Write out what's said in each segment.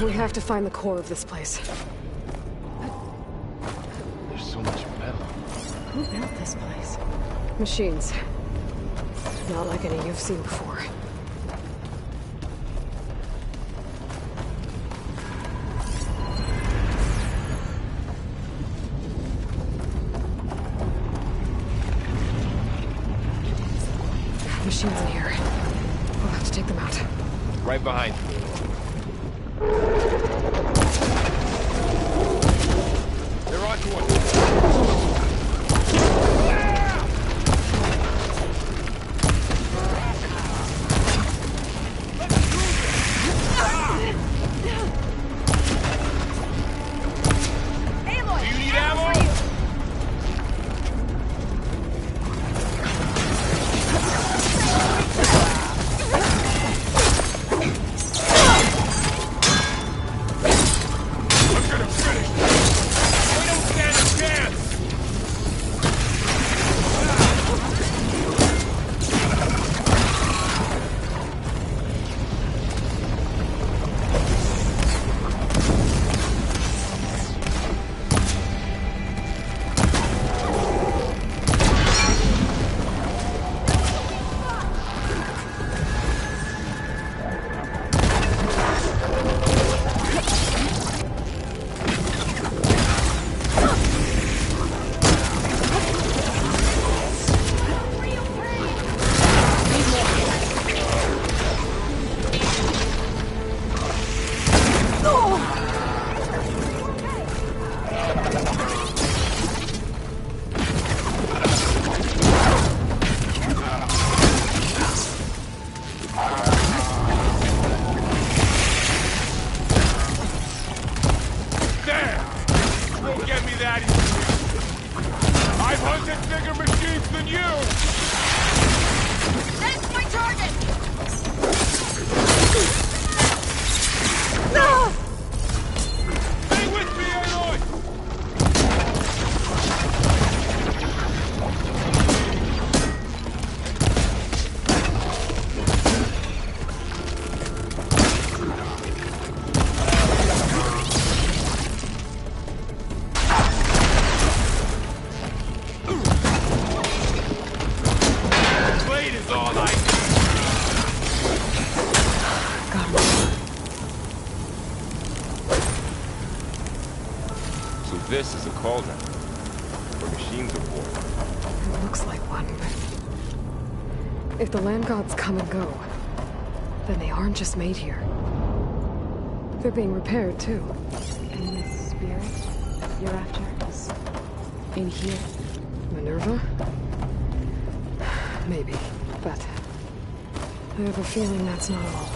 We have to find the core of this place. There's so much metal. Who built this place? Machines. Not like any you've seen before. Machines in here. We'll have to take them out. Right behind you. They're on to us. This is a cauldron where machines are born. It looks like one, but if the land gods come and go, then they aren't just made here. They're being repaired too. And this spirit you're after is in here? Minerva? Maybe, but I have a feeling that's not all.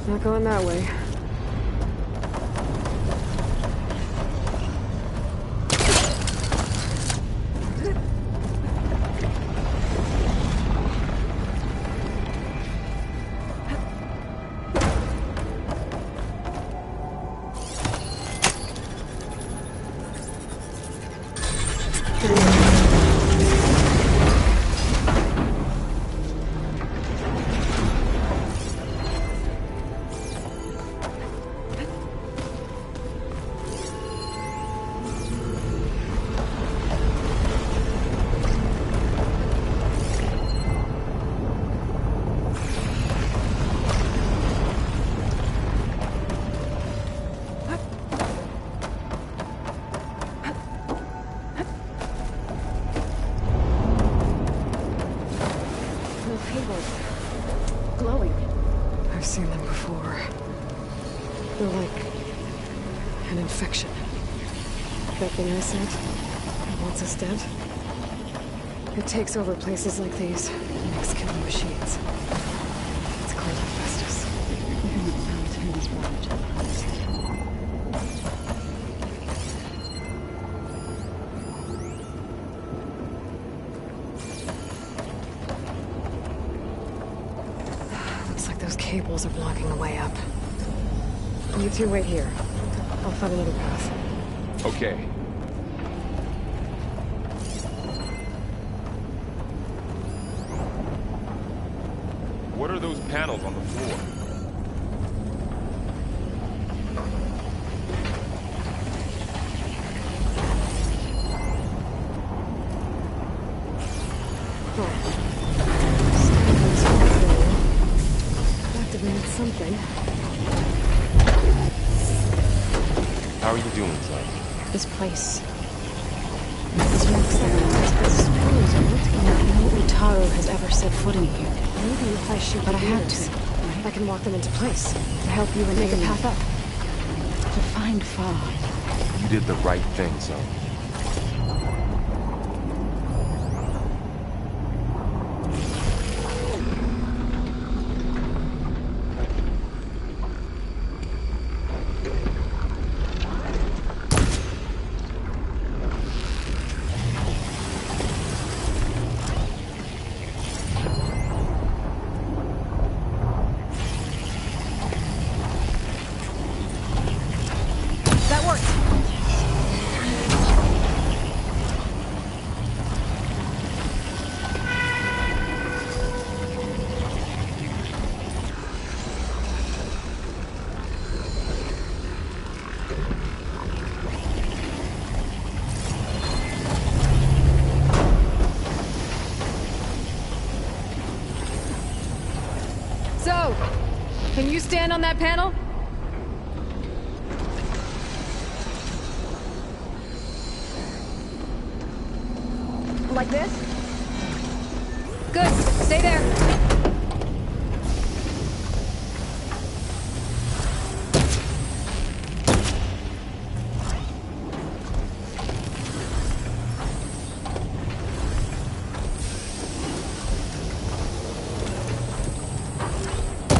Not going that way. They're like an infection. That thing I said, that wants us dead. It takes over places like these and makes killing machines. It's called asbestos. We haven't found Tim's route, honestly. Looks like those cables are blocking the way up. You two wait here. I'll find another path. Okay. What are those panels on the floor? Activated something. How are you doing, son? This place. This looks like asbestos pillars are built together. No Utaro has ever set footing here. Maybe if I shoot But the I have gears, to, right? I can walk them into place to help you and make a path up. To find Fa. You did the right thing, son. That worked! So, can you stand on that panel? Like this? Good. Stay there.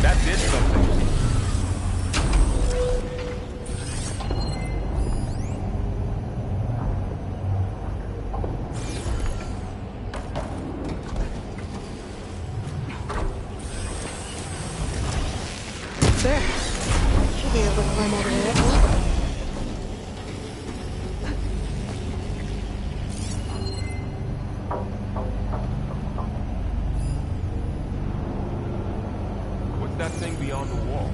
That did something. There. Should be able to climb all the way up now. What's that thing beyond the wall?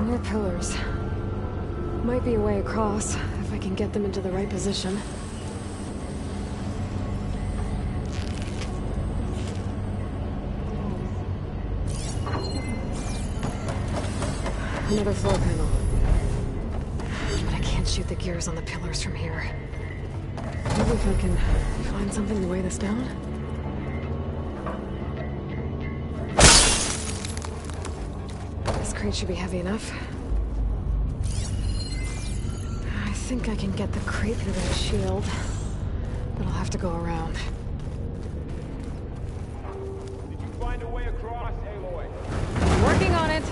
More pillars. Might be a way across, if I can get them into the right position. Another floor panel. But I can't shoot the gears on the pillars from here. Maybe if I can find something to weigh this down? This crate should be heavy enough. I think I can get the crate through that shield, but I'll have to go around. Did you find a way across, Aloy? Working on it!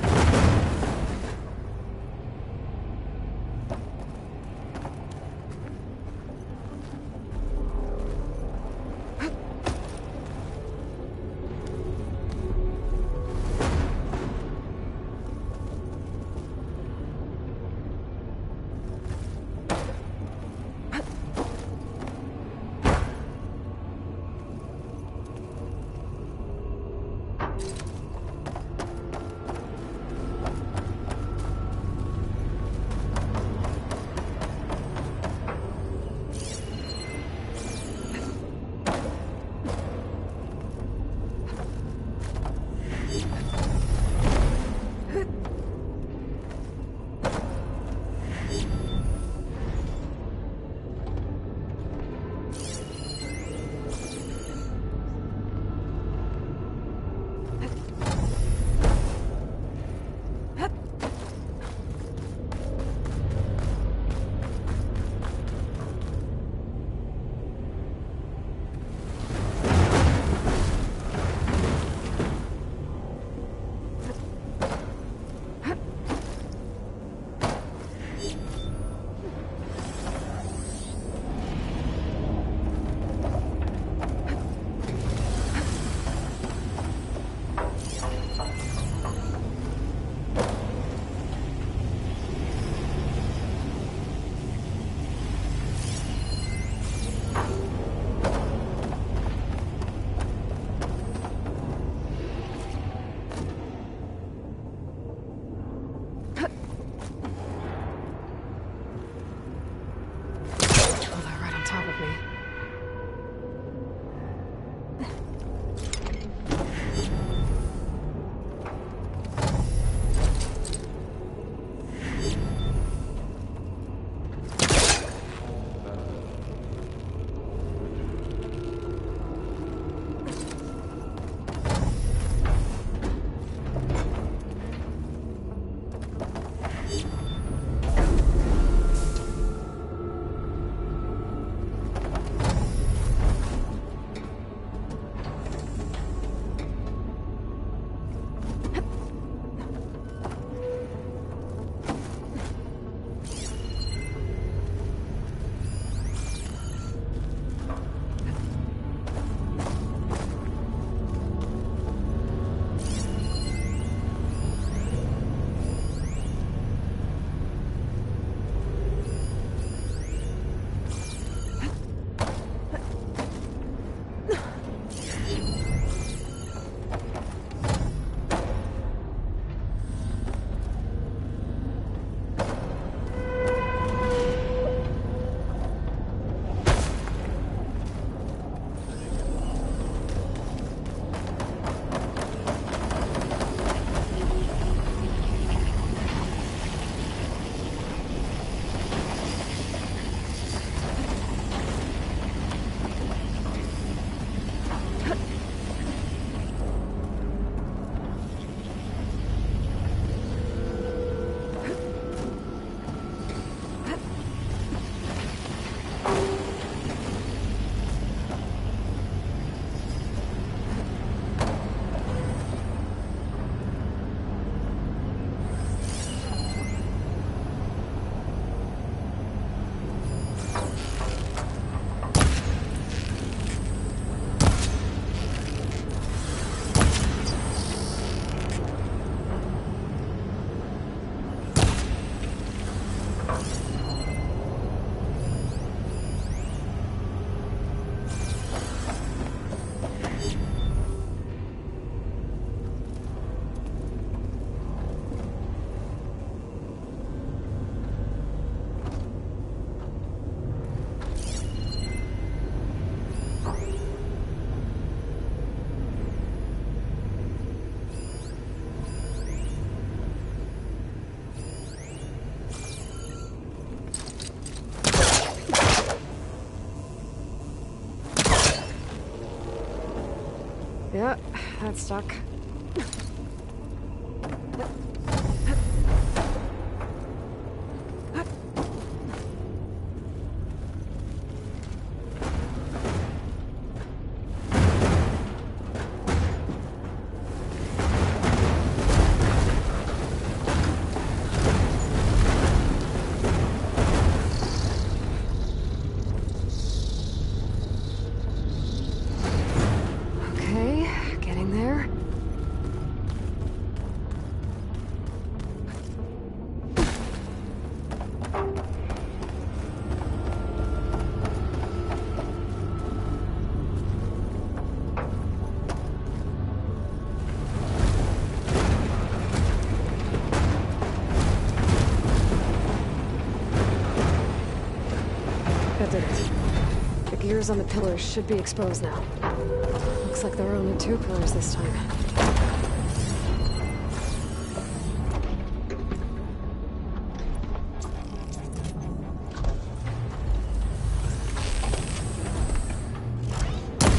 Yeah, that's stuck. Okay, getting there. That did it. The gears on the pillars should be exposed now. Looks like there are only 2 pillars this time.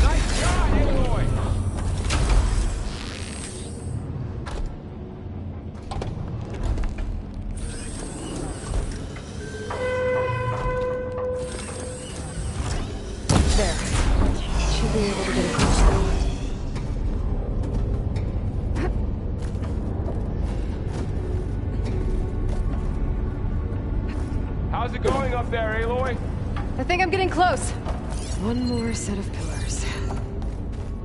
Nice shot, Aloy! There. Should be able to get across now. How's it going up there, Aloy? I think I'm getting close. One more set of pillars.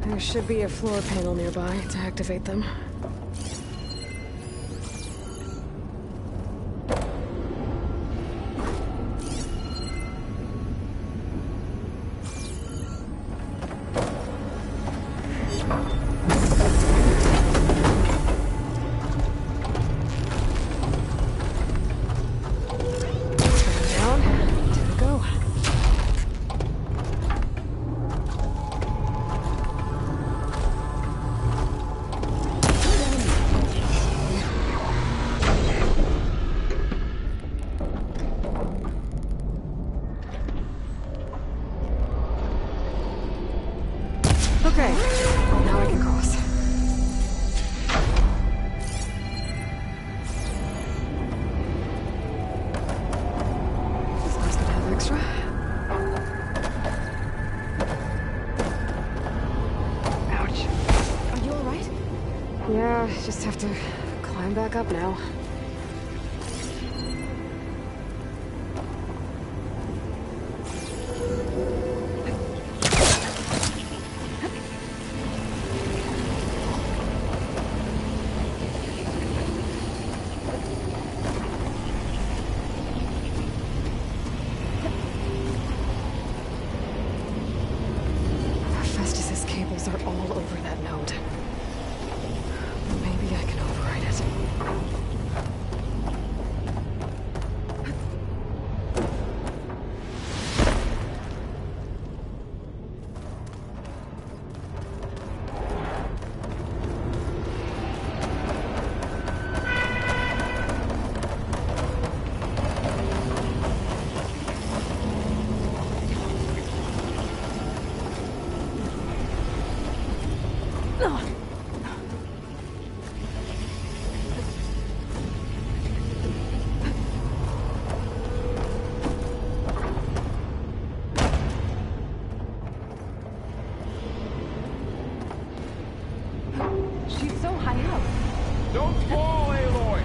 There should be a floor panel nearby to activate them. Down. 2 to go. Okay, now I can cross. This one's gonna have extra. Ouch. Are you alright? Yeah, just have to climb back up now. Festus's cables are all over that node. Maybe I can override it. She's so high up. Don't fall, Aloy!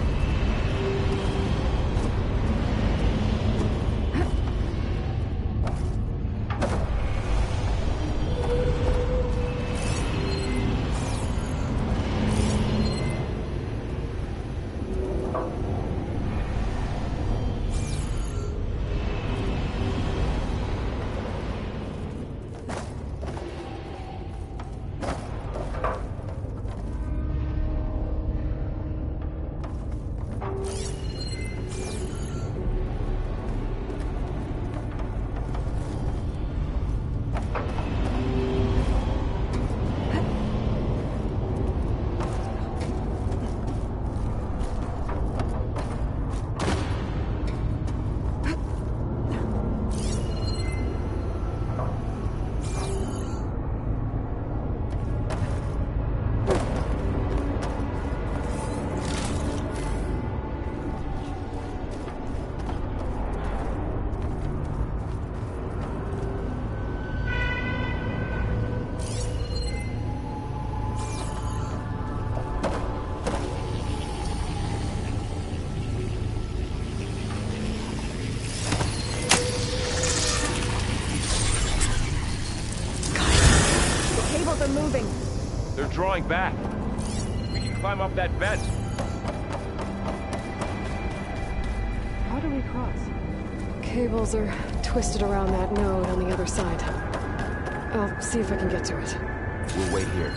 They're drawing back. We can climb up that vent. How do we cross? Cables are twisted around that node on the other side. I'll see if I can get to it. We'll wait here.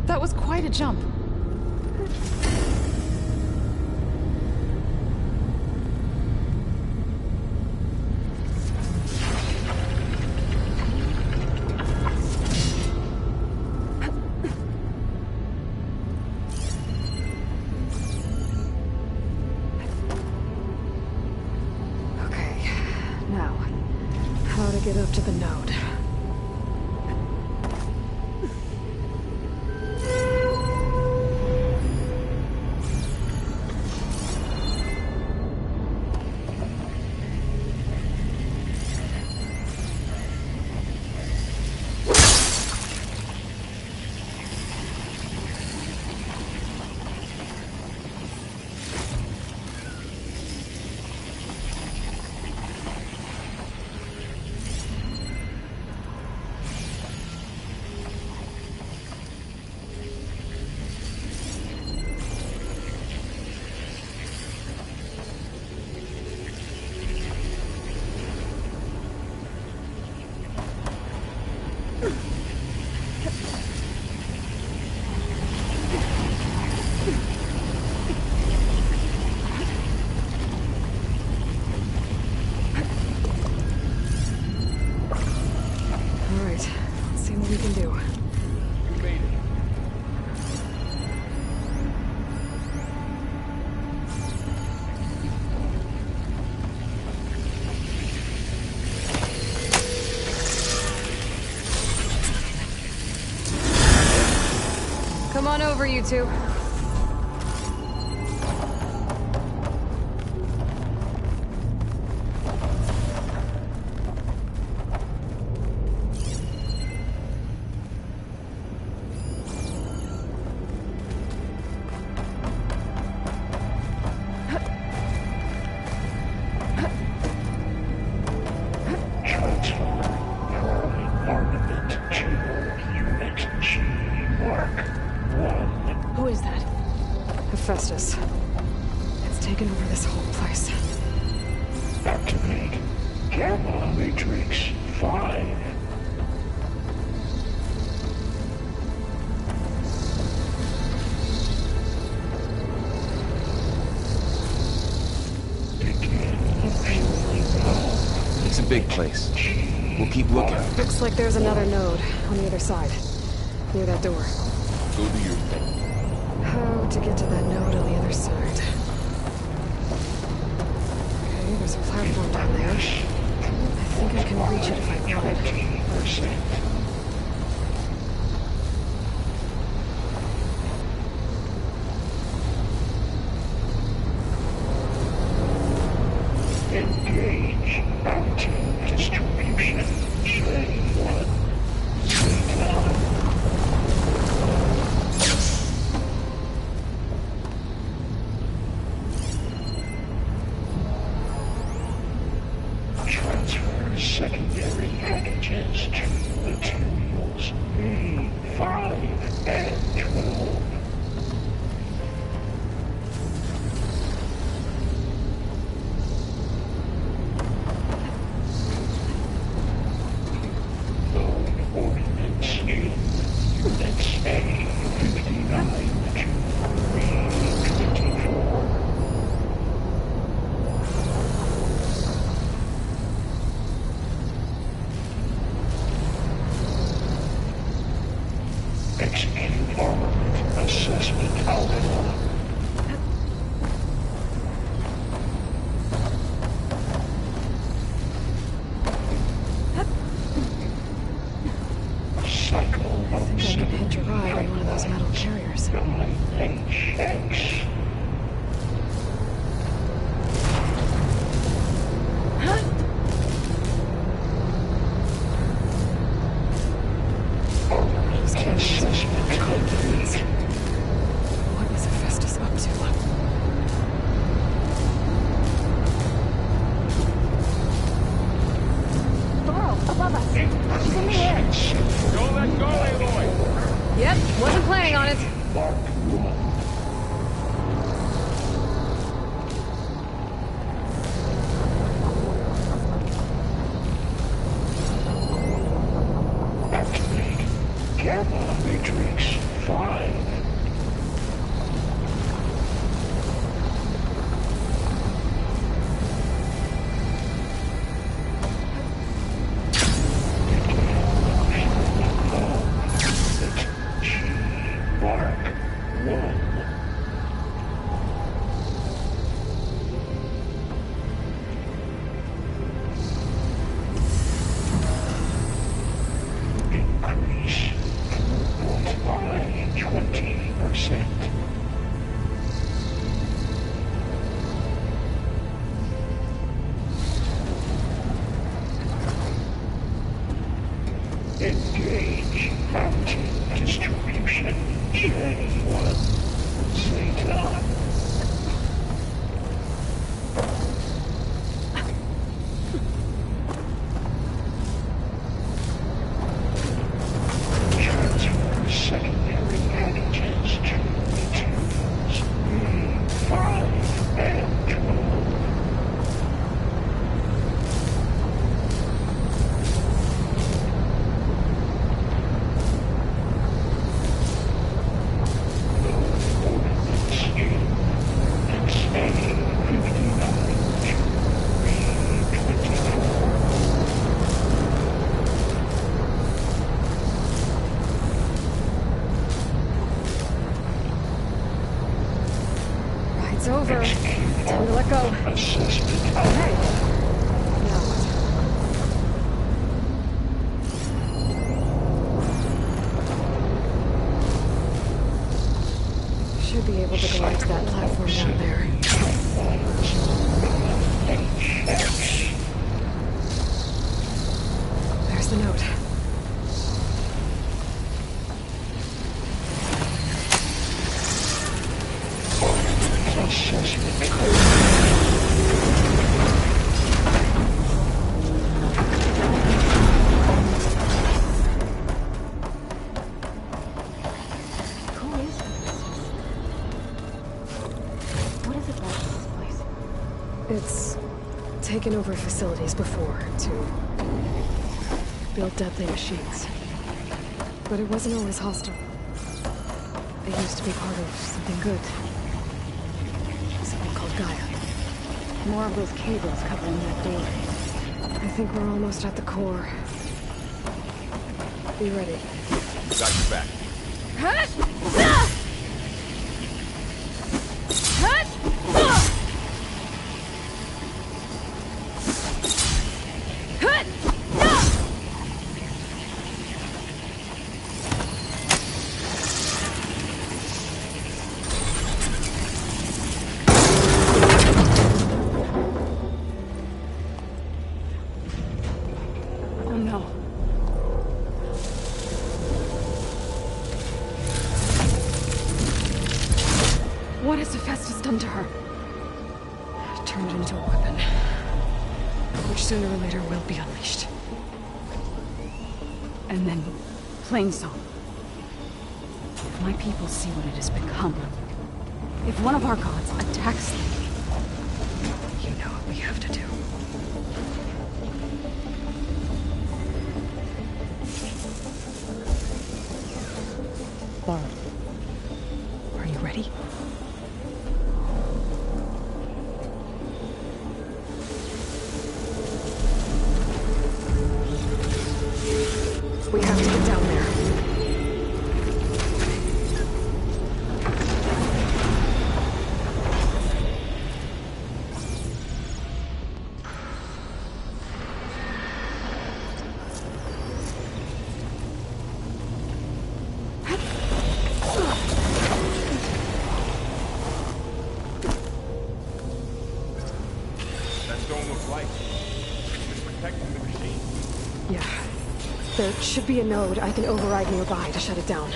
That was quite a jump. Okay, now, how to get up to the node? Come on over, you two. Who is that? Hephaestus. It's taken over this whole place. Activate Gamma Matrix 5. It's a big place. We'll keep looking. Looks like there's another node on the other side, near that door. Go do your thing. How to get to that node on the other side? Okay, there's a platform down there. I think I can reach it if I climb. Engage anti-distribution. Train 1. Transfer secondary packages to the Execute armament assessment outline. Cycle I think I of can hitch a ride on one of those metal carriers. HX. Those carriers are Assessment complete. What is Hephaestus up to? Above us. She's in the air. Don't let go, Aloy! Yep, wasn't planning on it. Mark 1. Activate Gamma Matrix 5. Mark 1. Increase throughput by 20%. Engage mountain distribution. J1. Zeta. Transfer secondary antigens to materials P5 and 12. Ordnance in XA59 to B24. Ride's over. Execute Time to let go. assessment Hey! outline. Now what? Should be able to go onto that platform down there. HX. There's the note. Assessment complete. Who is Hephaestus? What is it about this place? It's taken over facilities before to build deadly machines. But it wasn't always hostile. It used to be part of something good. Something called Gaia. More of those cables covering that door. I think we're almost at the core. Be ready. Got your back. Oh no. What has Hephaestus done to her? Turn it into a weapon. Which sooner or later will be unleashed. And then, plain song. If my people see what it has become, if one of our gods attacks them, You know what we have to do. Laurel, Are you ready? We have to get down there. There should be a node I can override nearby to shut it down.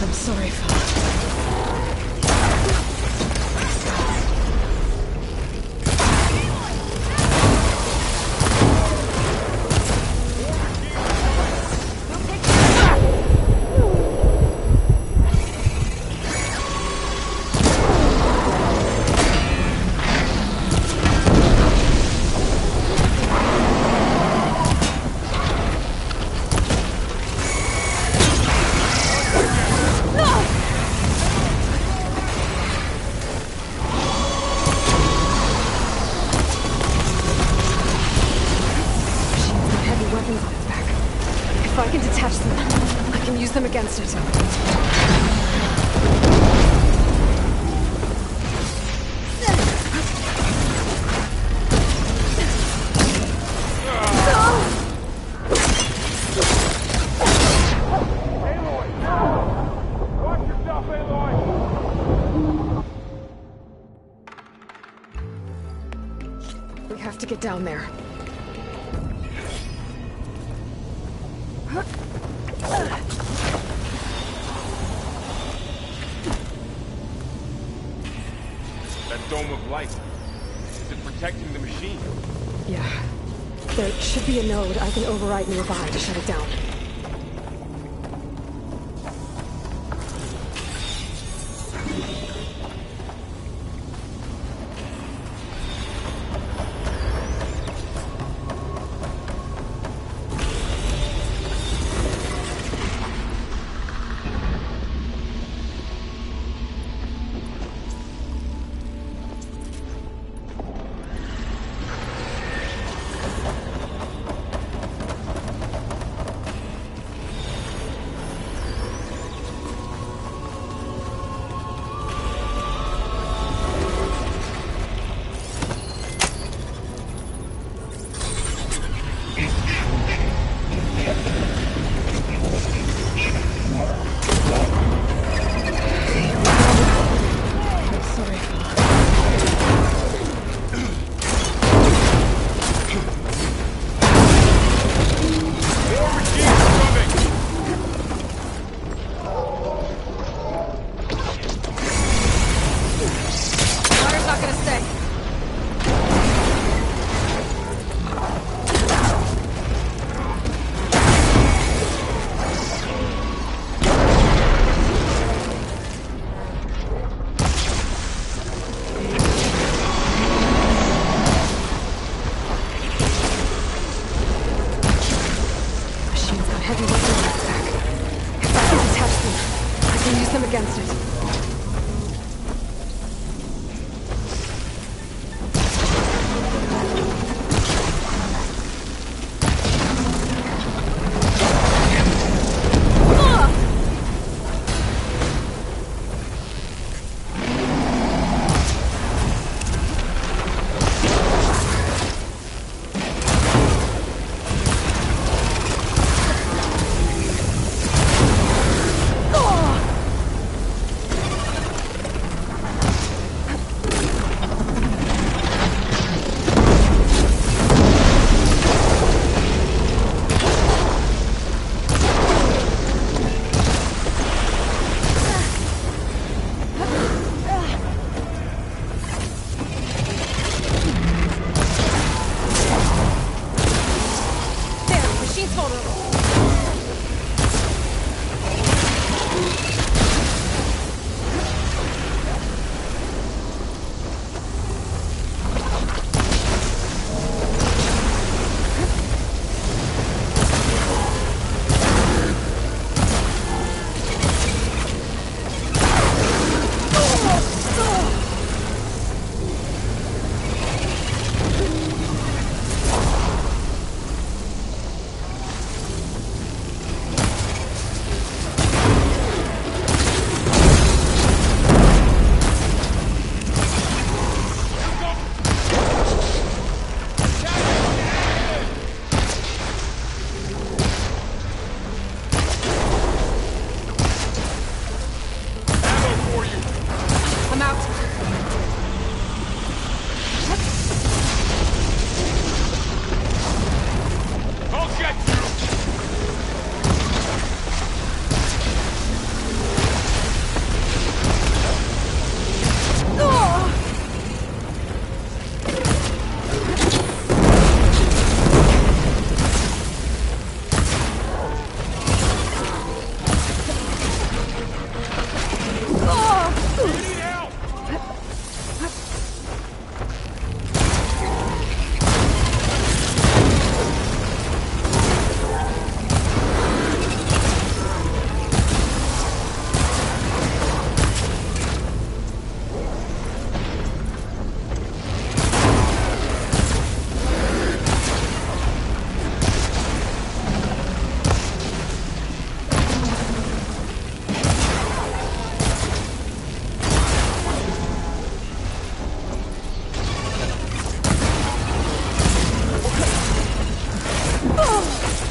I'm sorry, Father. If I can detach them, I can use them against it. Watch yourself, Aloy! We have to get down there. That dome of light. Is it protecting the machine? Yeah. There should be a node I can override nearby to shut it down. Heavy weapons in its back. If I can detach them, I can use them against it.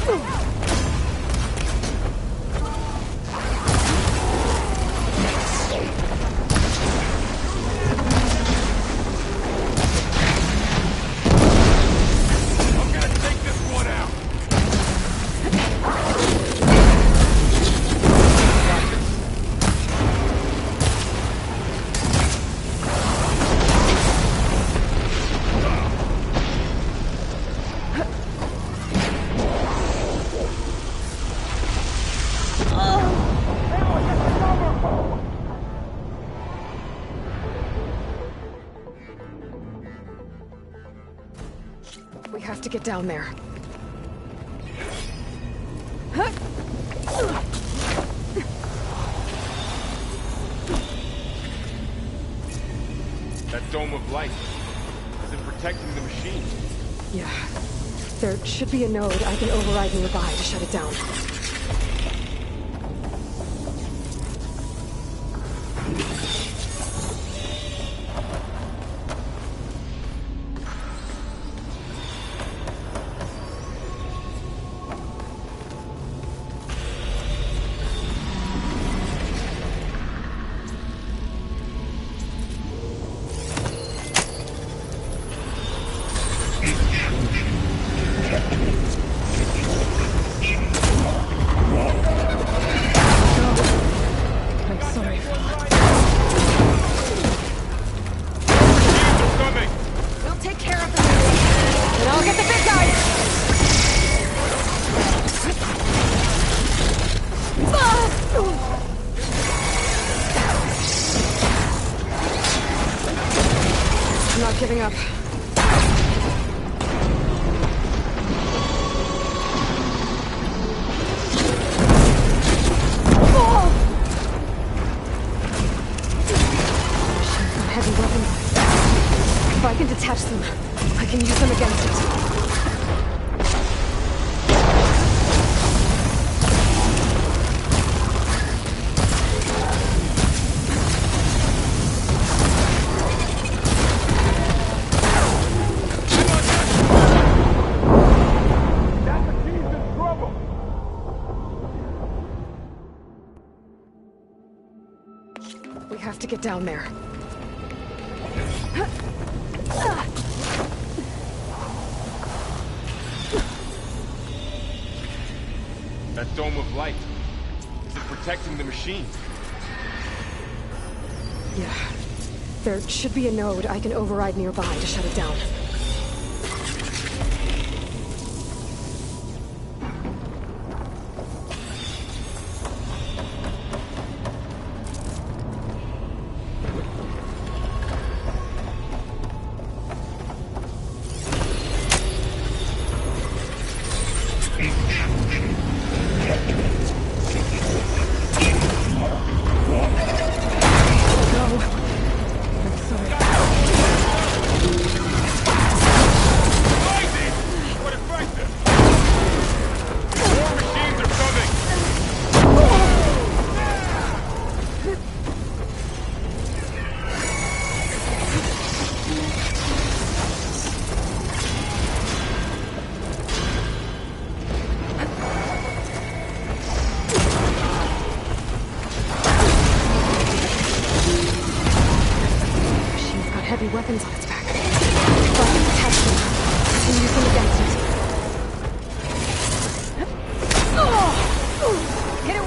I'm gonna take this one out. We have to get down there. That dome of light. Is it protecting the machine? Yeah. There should be a node I can override nearby to shut it down. I'm sorry. Machines are coming! We'll take care of them. And I'll get the big guys! I'm not giving up. Machines got heavy weapons. If I can detach them, I can use them against it. That machine's in trouble! We have to get down there. That dome of light. Is it protecting the machine? Yeah. There should be a node I can override nearby to shut it down. No. I'm sorry. Lightning! What effective! More machines are coming! Machine's got heavy weapons on its back. If I can detach them, I can use them against it. Hit it!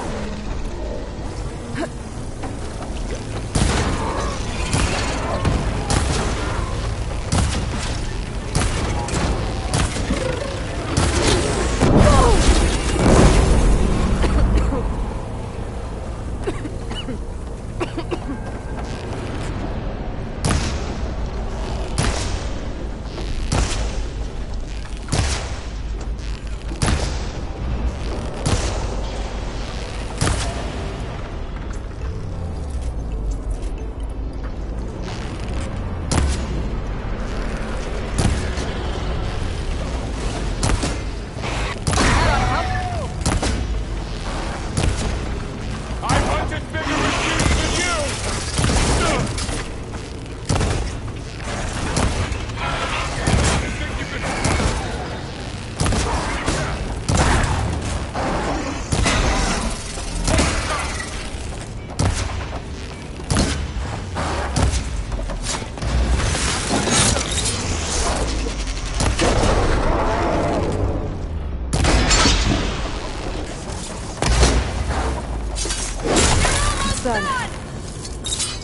done?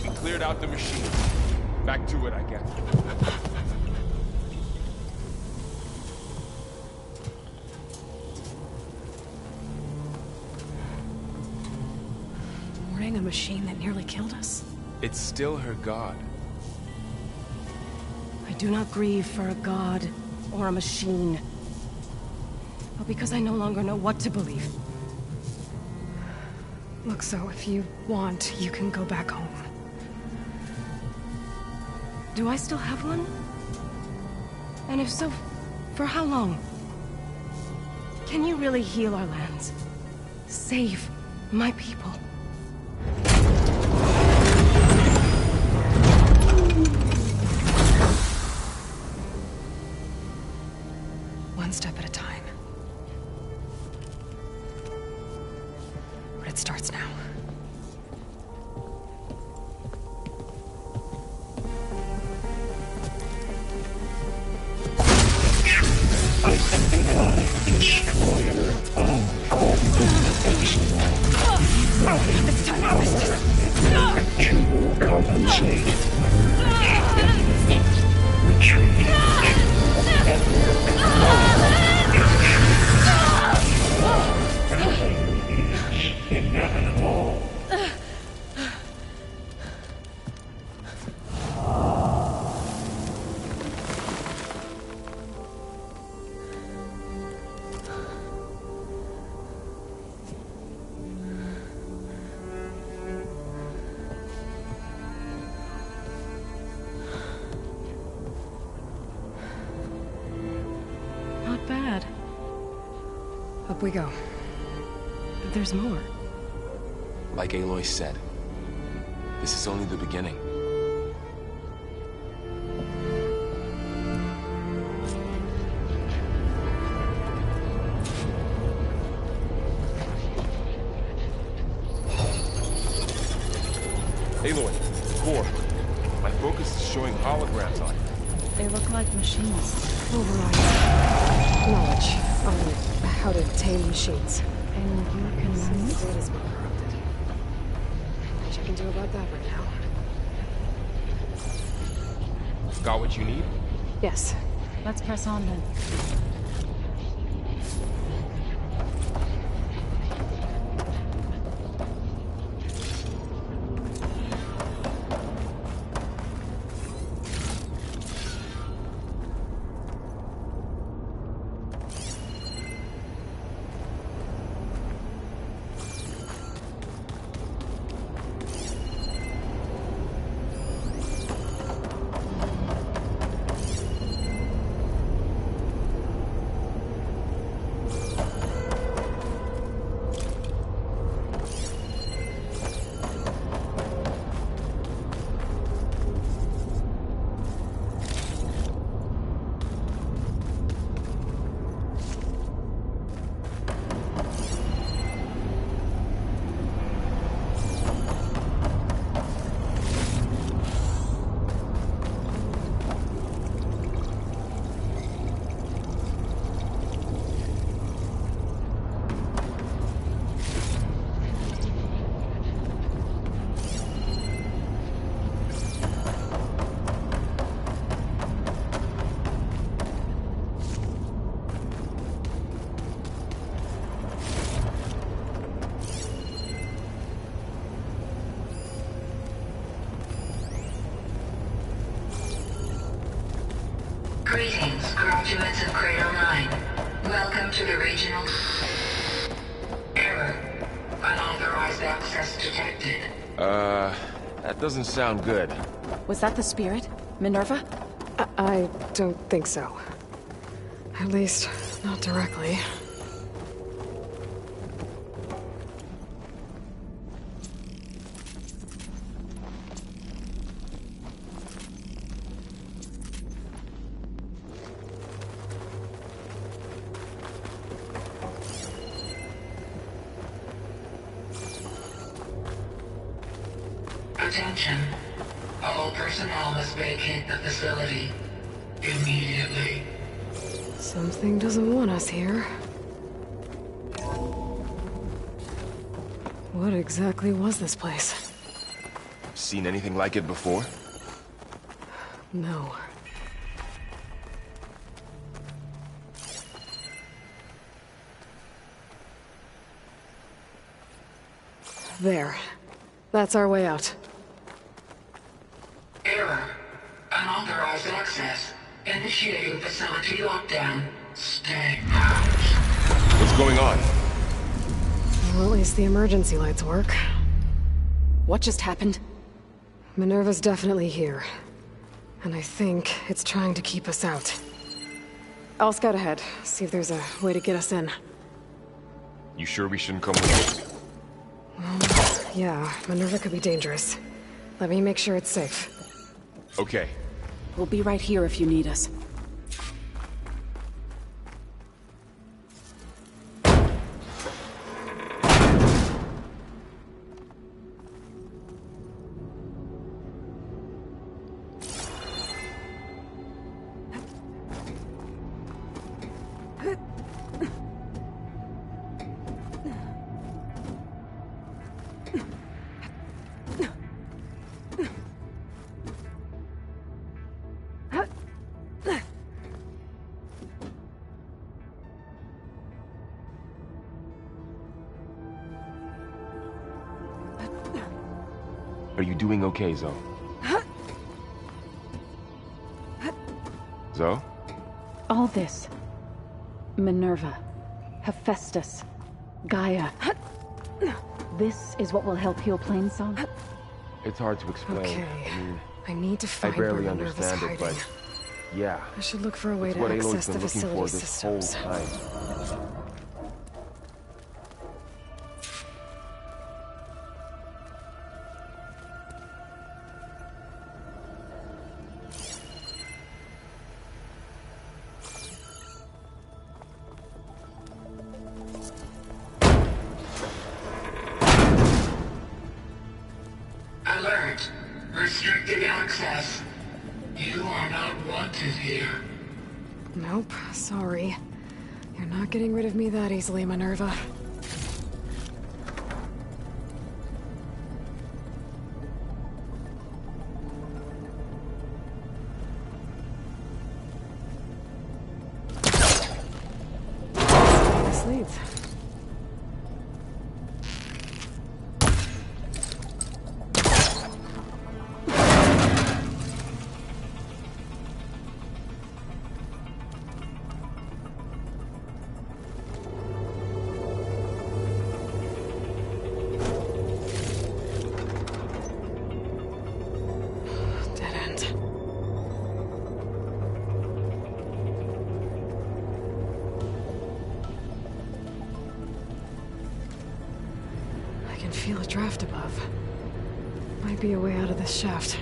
We cleared out the machine. Back to it, I guess. Mourning a machine that nearly killed us? It's still her god. I do not grieve for a god or a machine, but because I no longer know what to believe. Look, so if you want, you can go back home. Do I still have one? And if so, for how long? Can you really heal our lands? Save my people? One step at a time. But it starts now. Destroyer of all It's time to harvest. to compensate. Retreat. Is inevitable. Not bad. Up we go. There's more. Like Aloy said, this is only the beginning. Aloy, core. My focus is showing holograms on it. They look like machines. Override. Knowledge on how to tame machines. And you can Since the data's been corrupted. Much I can do about that right now. Got what you need? Yes. Let's press on then. Greetings, graduates of Cradle 9. Welcome to the regional... Error. Unauthorized access detected. That doesn't sound good. Was that the spirit? Minerva? I don't think so. At least, not directly. Attention. All personnel must vacate the facility immediately. Something doesn't want us here. What exactly was this place? Seen anything like it before? No. There. That's our way out. Error. Unauthorized access. Initiating facility lockdown. Stay out. What's going on? Well, at least the emergency lights work. What just happened? Minerva's definitely here. And I think it's trying to keep us out. I'll scout ahead, see if there's a way to get us in. You sure we shouldn't come with you? Yeah, Minerva could be dangerous. Let me make sure it's safe. Okay. We'll be right here if you need us. Are you doing okay, Zoe? Zoe? All this. Minerva. Hephaestus. Gaia. This is what will help heal Plainsong? It's hard to explain. Okay. I need to I find where barely Minerva's understand hiding. it, but yeah. I should look for a way It's to what Aloy's access been the looking for facility this systems. whole time. Alert. Restricted access. You are not wanted here. Nope, sorry. You're not getting rid of me that easily, Minerva. This leads. Dead end. I can feel a draft above. Might be a way out of this shaft.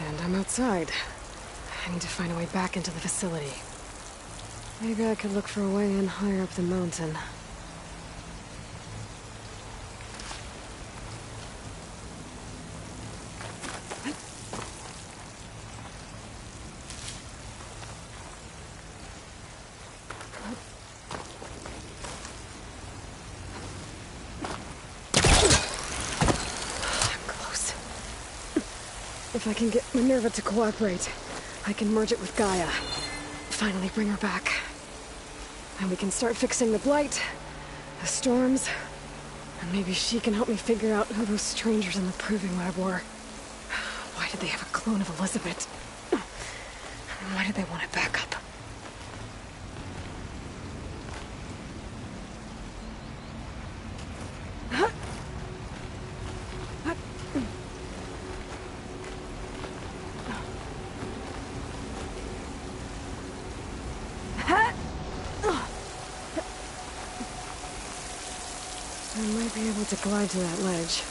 And I'm outside. I need to find a way back into the facility. Maybe I could look for a way in higher up the mountain. I'm close. If I can get Minerva to cooperate, I can merge it with Gaia. Finally bring her back. And we can start fixing the Blight, the storms, and maybe she can help me figure out who those strangers in the proving lab were. Why did they have a clone of Elizabeth? And why did they want it back up? to glide to that ledge.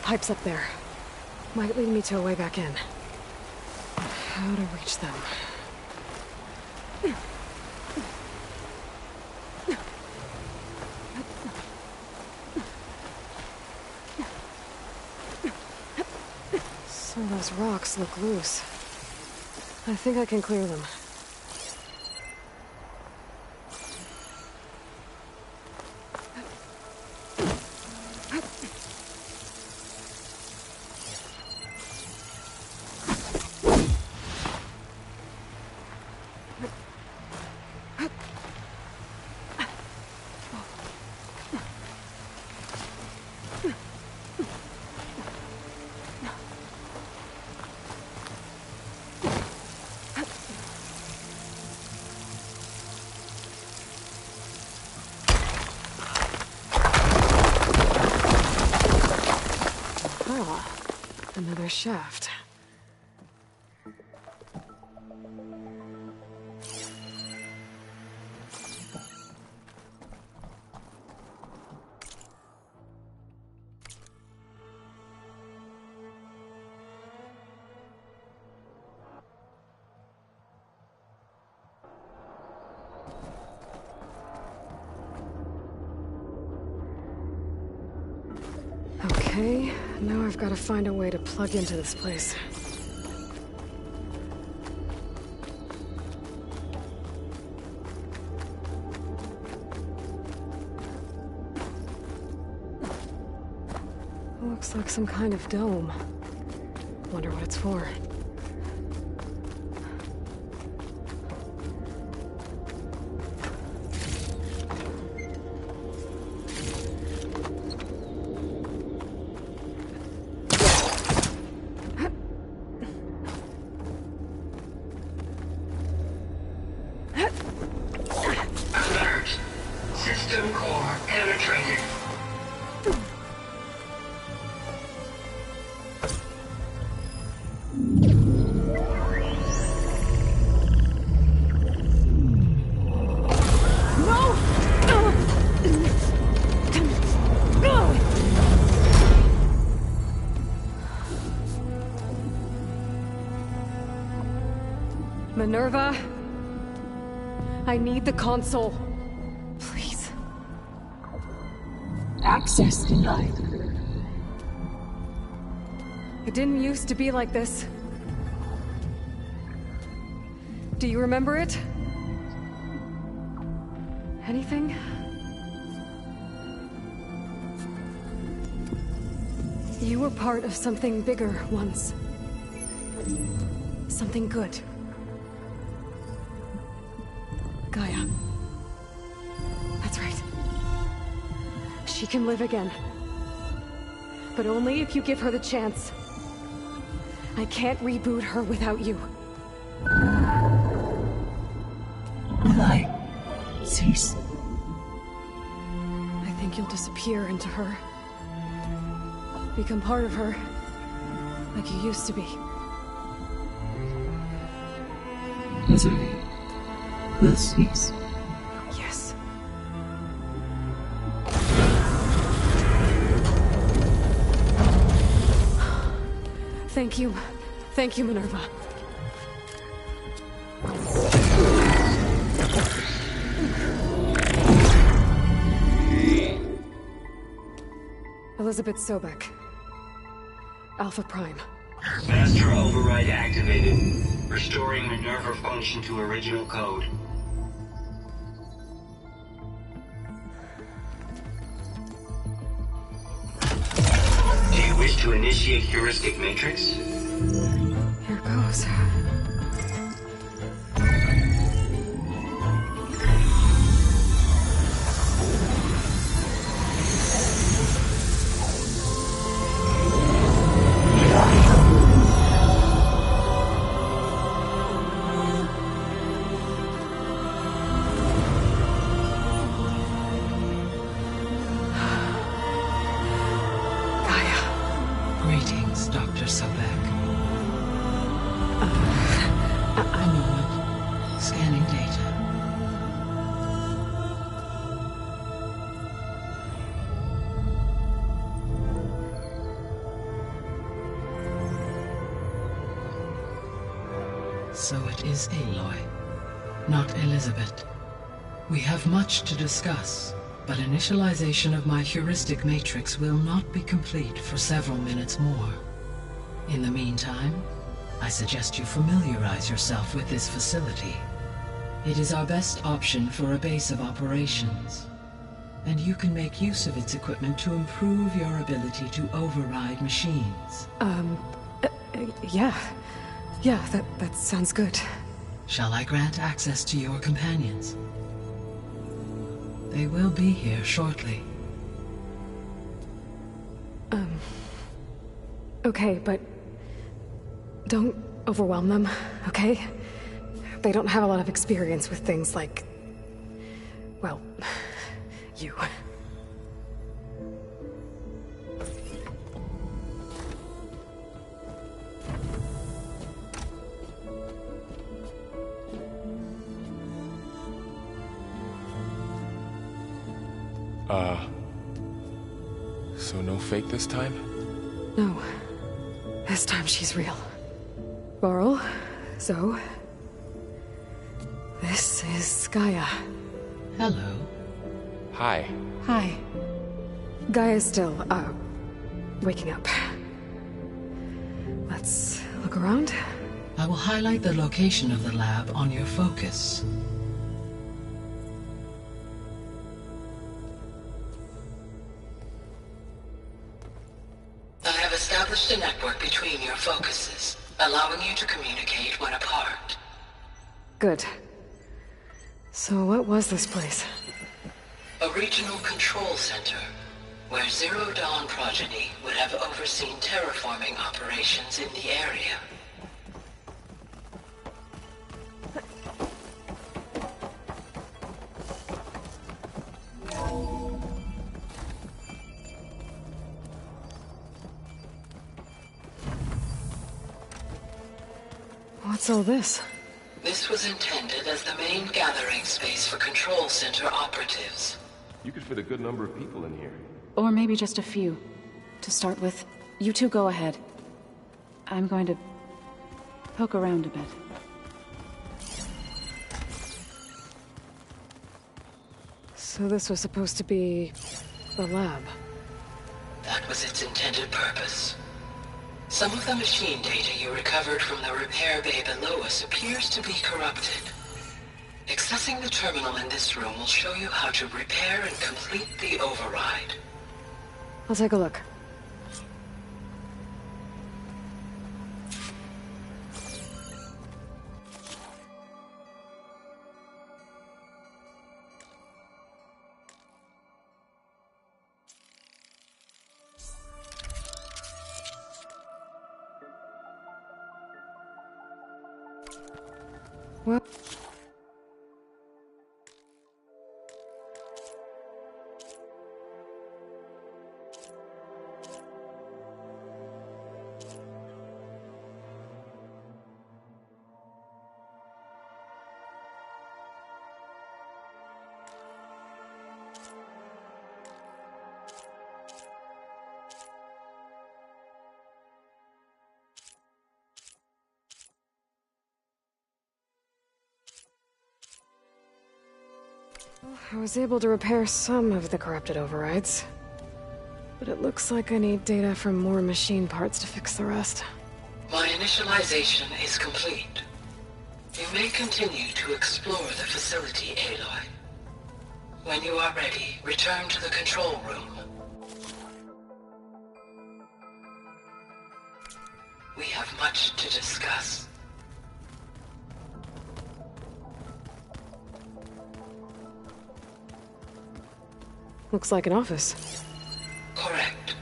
Pipes up there. Might lead me to a way back in. How to reach them? Some of those rocks look loose. I think I can clear them. Another shaft. Okay, now I've got to find a way to plug into this place. Looks like some kind of dome. Wonder what it's for. Minerva, I need the console. Please. Access denied. It didn't used to be like this. Do you remember it? Anything? You were part of something bigger once. Something good. Gaia. That's right. She can live again. But only if you give her the chance. I can't reboot her without you. Will I cease? I think you'll disappear into her. Become part of her, like you used to be. As I will cease. Yes. Thank you. Thank you, Minerva. Elizabeth Sobek. Alpha Prime. Master override activated. Restoring Minerva function to original code. Do you wish to initiate heuristic matrix? Here goes. Dr. Sobek? A moment. Scanning data. So it is Aloy, not Elizabeth. We have much to discuss, but initialization of my heuristic matrix will not be complete for several minutes more. In the meantime, I suggest you familiarize yourself with this facility. It is our best option for a base of operations, and you can make use of its equipment to improve your ability to override machines. Yeah. Yeah, that sounds good. Shall I grant access to your companions? They will be here shortly. Okay, but don't overwhelm them, okay? They don't have a lot of experience with things like, well, you. So no fake this time? No. This time she's real. Varl, Zoe. This is Gaia. Hello. Hi. Hi. Gaia's still, waking up. Let's look around. I will highlight the location of the lab on your focus. I have established a network between your focuses, allowing you to communicate when apart. Good. So what was this place? A regional control center, where Zero Dawn progeny would have overseen terraforming operations in the area. What's all this? This was intended as the main gathering space for control center operatives. You could fit a good number of people in here. Or maybe just a few. To start with, you two go ahead. I'm going to poke around a bit. So this was supposed to be the lab. That was its intended purpose. Some of the machine data you recovered from the repair bay below us appears to be corrupted. Accessing the terminal in this room will show you how to repair and complete the override. I'll take a look. Well... I was able to repair some of the corrupted overrides. But it looks like I need data from more machine parts to fix the rest. My initialization is complete. You may continue to explore the facility, Aloy. When you are ready, return to the control room. We have much to discuss. Looks like an office. Correct.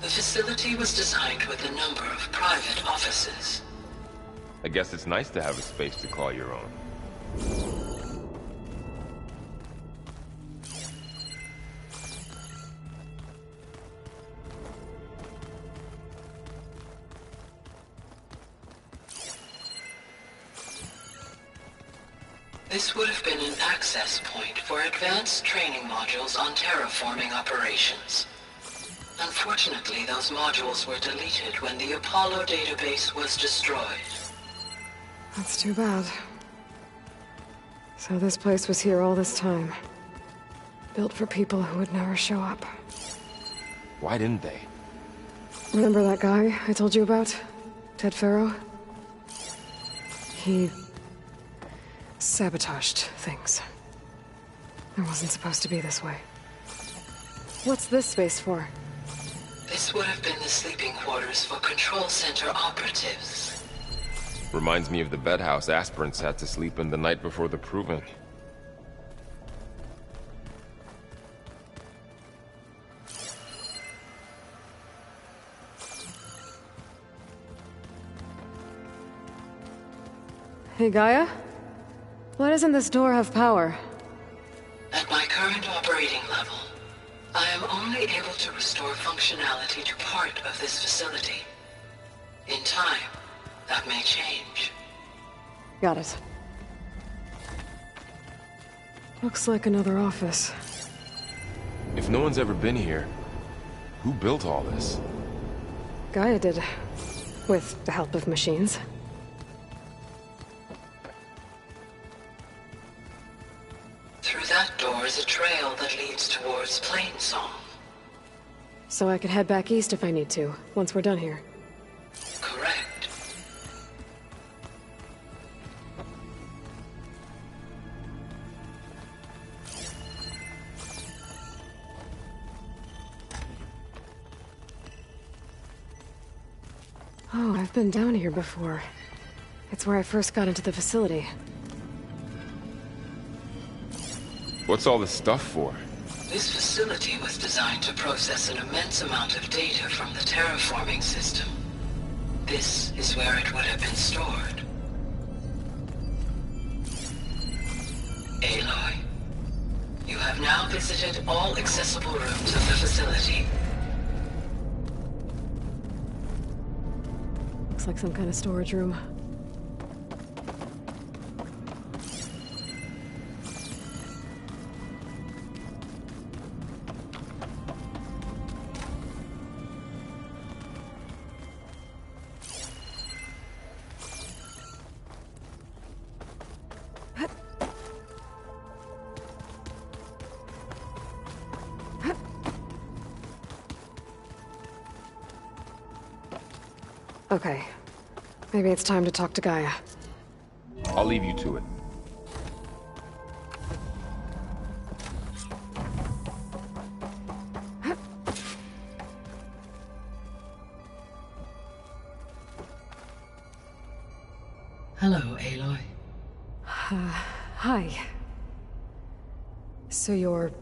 The facility was designed with a number of private offices. I guess it's nice to have a space to call your own. This would have been an access point for advanced training modules on terraforming operations. Unfortunately, those modules were deleted when the Apollo database was destroyed. That's too bad. So this place was here all this time. Built for people who would never show up. Why didn't they? Remember that guy I told you about? Ted Farrow? He sabotaged things. It wasn't supposed to be this way. What's this space for? This would have been the sleeping quarters for Control Center operatives. Reminds me of the bedhouse aspirants had to sleep in the night before the proving. Hey, Gaia? Why doesn't this door have power? At my current operating level, I am only able to restore functionality to part of this facility. In time, that may change. Got it. Looks like another office. If no one's ever been here, who built all this? Gaia did. With the help of machines. Through that door is a trail that leads towards Plainsong. So I could head back east if I need to, once we're done here. Correct. Oh, I've been down here before. It's where I first got into the facility. What's all this stuff for? This facility was designed to process an immense amount of data from the terraforming system. This is where it would have been stored. Aloy, you have now visited all accessible rooms of the facility. Looks like some kind of storage room. Okay. Maybe it's time to talk to Gaia. I'll leave you to it. Hello, Aloy. Hi. So you're...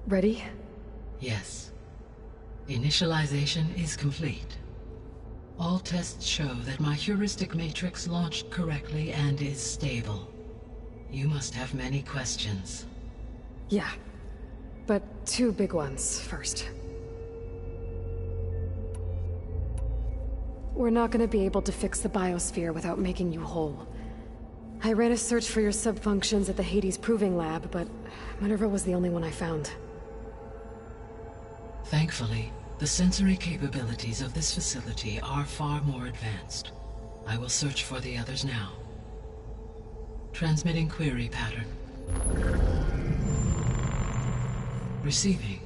ready? Yes. Initialization is complete. All tests show that my heuristic matrix launched correctly and is stable. You must have many questions. Yeah. But two big ones first. We're not gonna be able to fix the biosphere without making you whole. I ran a search for your subfunctions at the Hades Proving Lab, but Minerva was the only one I found. Thankfully, the sensory capabilities of this facility are far more advanced. I will search for the others now. Transmitting query pattern. Receiving.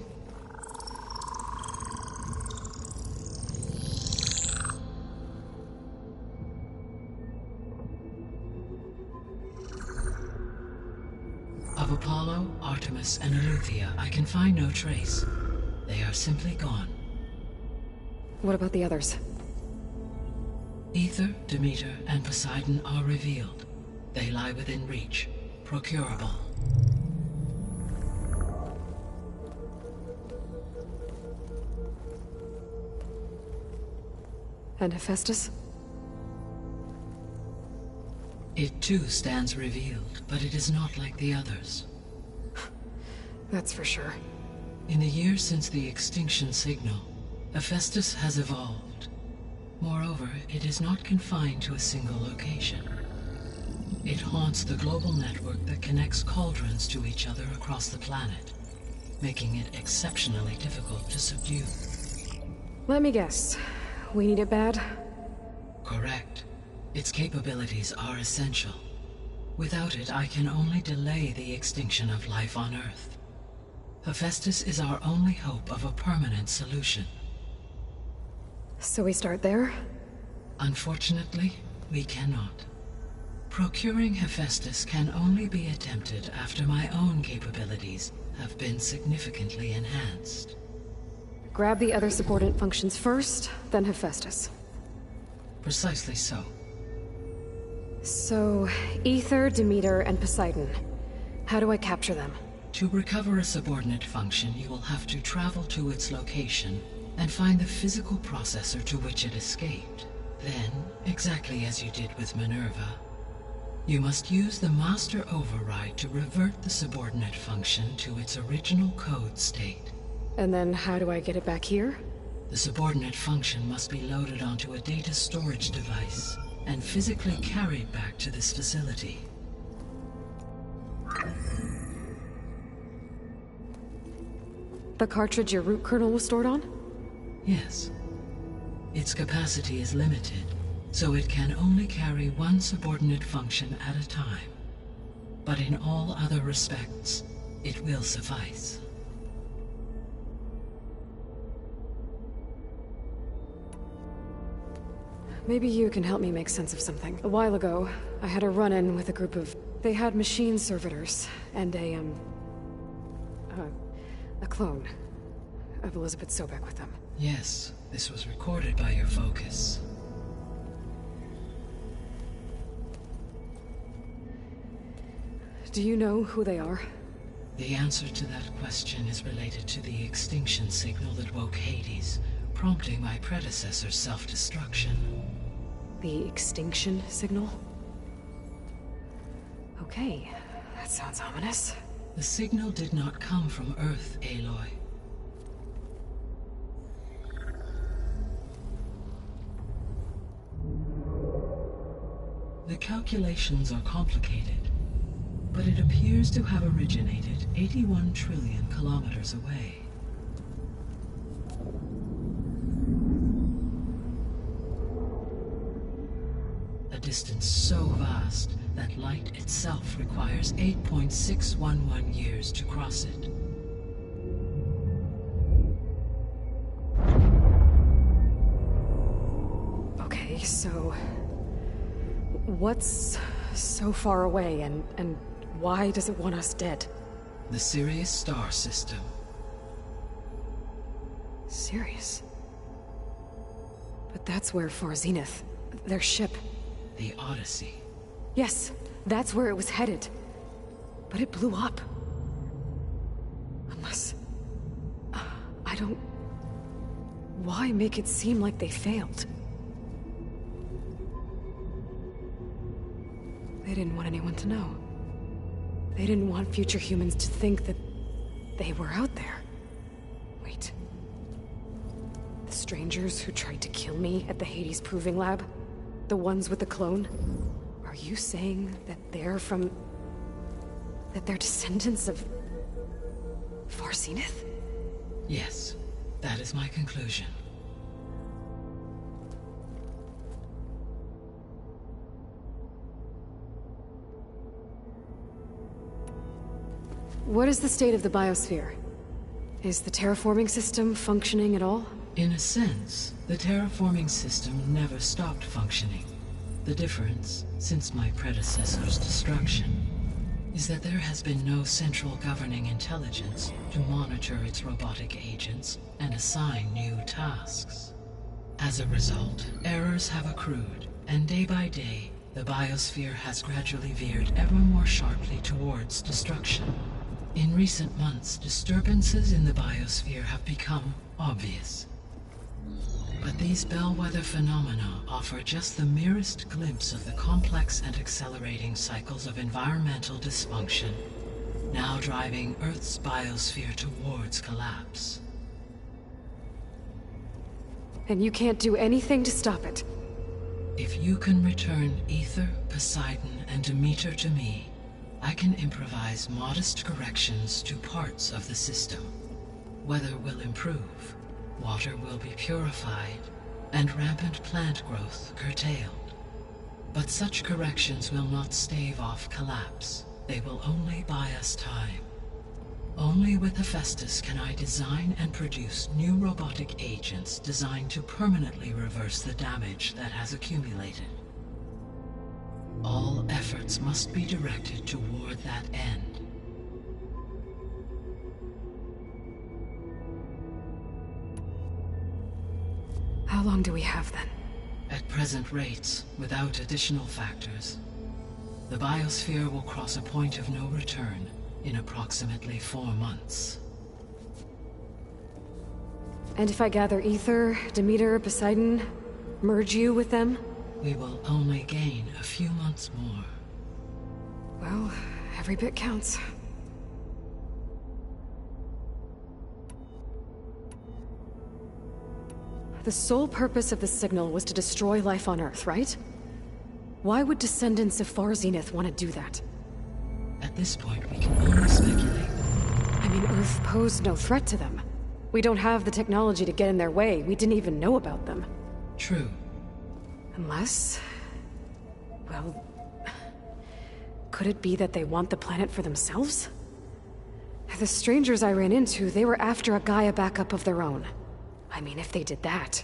Of Apollo, Artemis, and Eleuthia, I can find no trace. They are simply gone. What about the others? Ether, Demeter, and Poseidon are revealed. They lie within reach, procurable. And Hephaestus? It too stands revealed, but it is not like the others. That's for sure. In the years since the extinction signal, Hephaestus has evolved. Moreover, it is not confined to a single location. It haunts the global network that connects cauldrons to each other across the planet, making it exceptionally difficult to subdue. Let me guess. We need it bad? Correct. Its capabilities are essential. Without it, I can only delay the extinction of life on Earth. Hephaestus is our only hope of a permanent solution. So we start there? Unfortunately, we cannot. Procuring Hephaestus can only be attempted after my own capabilities have been significantly enhanced. Grab the other subordinate functions first, then Hephaestus. Precisely so. So, Ether, Demeter, and Poseidon. How do I capture them? To recover a subordinate function, you will have to travel to its location and find the physical processor to which it escaped. Then, exactly as you did with Minerva, you must use the master override to revert the subordinate function to its original code state. And then how do I get it back here? The subordinate function must be loaded onto a data storage device and physically carried back to this facility. The cartridge your root kernel was stored on? Yes. Its capacity is limited, so it can only carry one subordinate function at a time. But in all other respects, it will suffice. Maybe you can help me make sense of something. A while ago, I had a run-in with a group of... They had machine servitors, and a clone of Elizabeth Sobek with them. Yes, this was recorded by your focus. Do you know who they are? The answer to that question is related to the extinction signal that woke Hades, prompting my predecessor's self-destruction. The extinction signal? Okay, that sounds ominous. The signal did not come from Earth, Aloy. The calculations are complicated, but it appears to have originated 81 trillion kilometers away. A distance so vast that light itself requires 8.611 years to cross it. Okay, so... what's so far away, and why does it want us dead? The Sirius star system. Sirius? But that's where Far Zenith, their ship... The Odyssey. Yes, that's where it was headed. But it blew up. Unless... I don't... Why make it seem like they failed? They didn't want anyone to know. They didn't want future humans to think that they were out there. Wait. The strangers who tried to kill me at the Hades Proving Lab? The ones with the clone? Are you saying that they're from... that they're descendants of... Far Zenith? Yes, that is my conclusion. What is the state of the biosphere? Is the terraforming system functioning at all? In a sense, the terraforming system never stopped functioning. The difference, since my predecessor's destruction, is that there has been no central governing intelligence to monitor its robotic agents and assign new tasks. As a result, errors have accrued, and day by day, the biosphere has gradually veered ever more sharply towards destruction. In recent months, disturbances in the biosphere have become obvious. But these bellwether phenomena offer just the merest glimpse of the complex and accelerating cycles of environmental dysfunction, now driving Earth's biosphere towards collapse. And you can't do anything to stop it? If you can return Ether, Poseidon, and Demeter to me, I can improvise modest corrections to parts of the system. Weather will improve, water will be purified, and rampant plant growth curtailed. But such corrections will not stave off collapse. They will only buy us time. Only with Hephaestus can I design and produce new robotic agents designed to permanently reverse the damage that has accumulated. All efforts must be directed toward that end. How long do we have then? At present rates, without additional factors, the biosphere will cross a point of no return in approximately 4 months. And if I gather Ether, Demeter, Poseidon, merge you with them? We will only gain a few months more. Well, every bit counts. The sole purpose of the signal was to destroy life on Earth, right? Why would descendants of Far Zenith want to do that? At this point, we can only speculate. I mean, Earth posed no threat to them. We don't have the technology to get in their way. We didn't even know about them. True. Unless... well... could it be that they want the planet for themselves? The strangers I ran into, they were after a Gaia backup of their own. I mean, if they did that...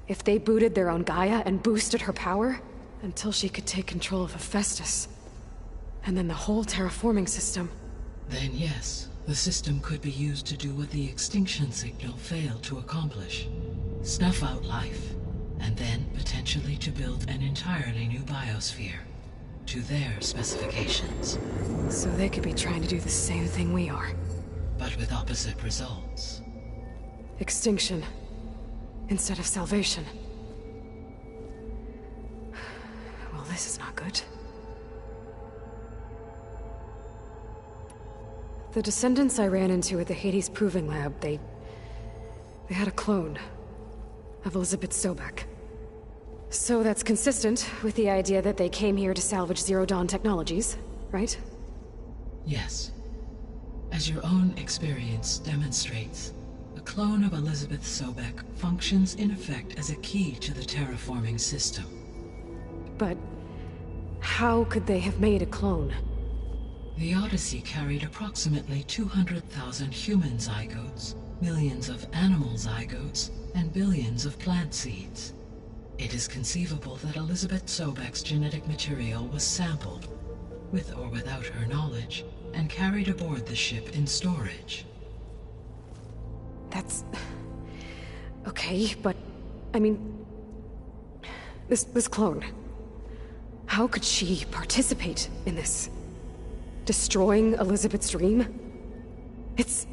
if they booted their own Gaia and boosted her power... until she could take control of Hephaestus. And then the whole terraforming system. Then yes, the system could be used to do what the extinction signal failed to accomplish. Snuff out life, and then potentially to build an entirely new biosphere. To their specifications. So they could be trying to do the same thing we are. But with opposite results. Extinction. Instead of salvation. Well, this is not good. The descendants I ran into at the Hades Proving Lab, they had a clone of Elizabeth Sobek. So that's consistent with the idea that they came here to salvage Zero Dawn technologies, right? Yes. As your own experience demonstrates, a clone of Elizabeth Sobek functions in effect as a key to the terraforming system. But how could they have made a clone? The Odyssey carried approximately 200,000 human zygotes, millions of animal zygotes, and billions of plant seeds. It is conceivable that Elizabeth Sobek's genetic material was sampled, with or without her knowledge, and carried aboard the ship in storage. That's... okay, but... I mean... This clone... how could she participate in this? Destroying Elizabeth's dream? It's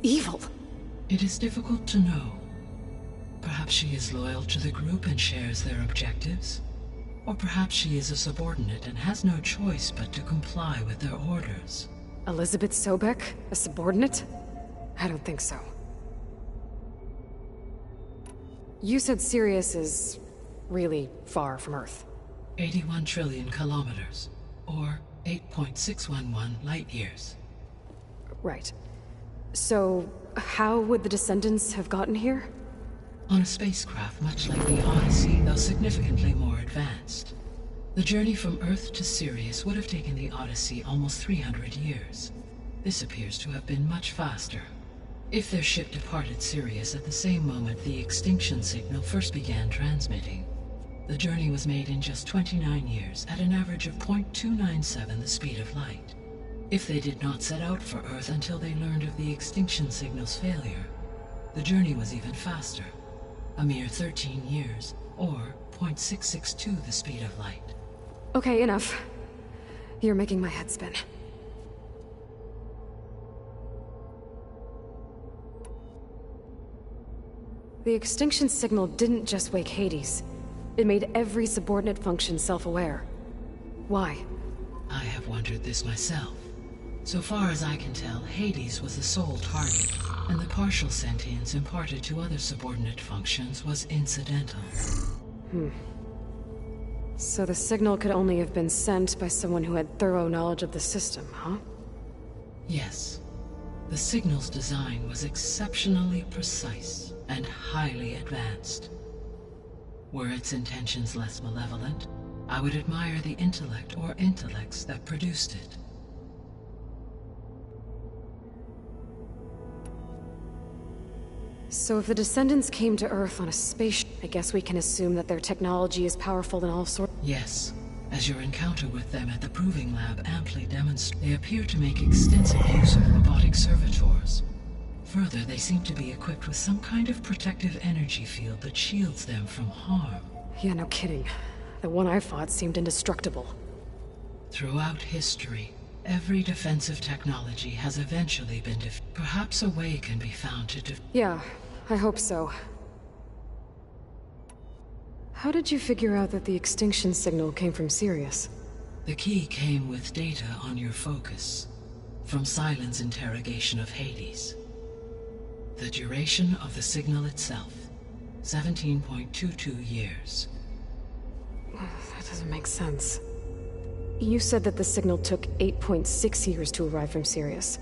evil. It is difficult to know. Perhaps she is loyal to the group and shares their objectives. Or perhaps she is a subordinate and has no choice but to comply with their orders. Elizabeth Sobek? A subordinate? I don't think so. You said Sirius is really far from Earth. 81 trillion kilometers, or 8.611 light years. Right. So, how would the descendants have gotten here? On a spacecraft much like the Odyssey, though significantly more advanced. The journey from Earth to Sirius would have taken the Odyssey almost 300 years. This appears to have been much faster. If their ship departed Sirius at the same moment the extinction signal first began transmitting, the journey was made in just 29 years at an average of 0.297 the speed of light. If they did not set out for Earth until they learned of the extinction signal's failure, the journey was even faster, a mere 13 years, or 0.662 the speed of light. Okay, enough. You're making my head spin. The extinction signal didn't just wake Hades. It made every subordinate function self-aware. Why? I have wondered this myself. So far as I can tell, Hades was the sole target, and the partial sentience imparted to other subordinate functions was incidental. So the signal could only have been sent by someone who had thorough knowledge of the system, huh? Yes. The signal's design was exceptionally precise and highly advanced. Were its intentions less malevolent, I would admire the intellect or intellects that produced it. So if the descendants came to Earth on a spaceship, I guess we can assume that their technology is powerful in all sorts. Yes. As your encounter with them at the Proving Lab amply demonstrates, they appear to make extensive use of robotic servitors. Further, they seem to be equipped with some kind of protective energy field that shields them from harm. Yeah, no kidding. The one I fought seemed indestructible. Throughout history, every defensive technology has eventually been Perhaps a way can be found to Yeah, I hope so. How did you figure out that the extinction signal came from Sirius? The key came with data on your focus, from Silent's interrogation of Hades. The duration of the signal itself, 17.22 years. That doesn't make sense. You said that the signal took 8.6 years to arrive from Sirius.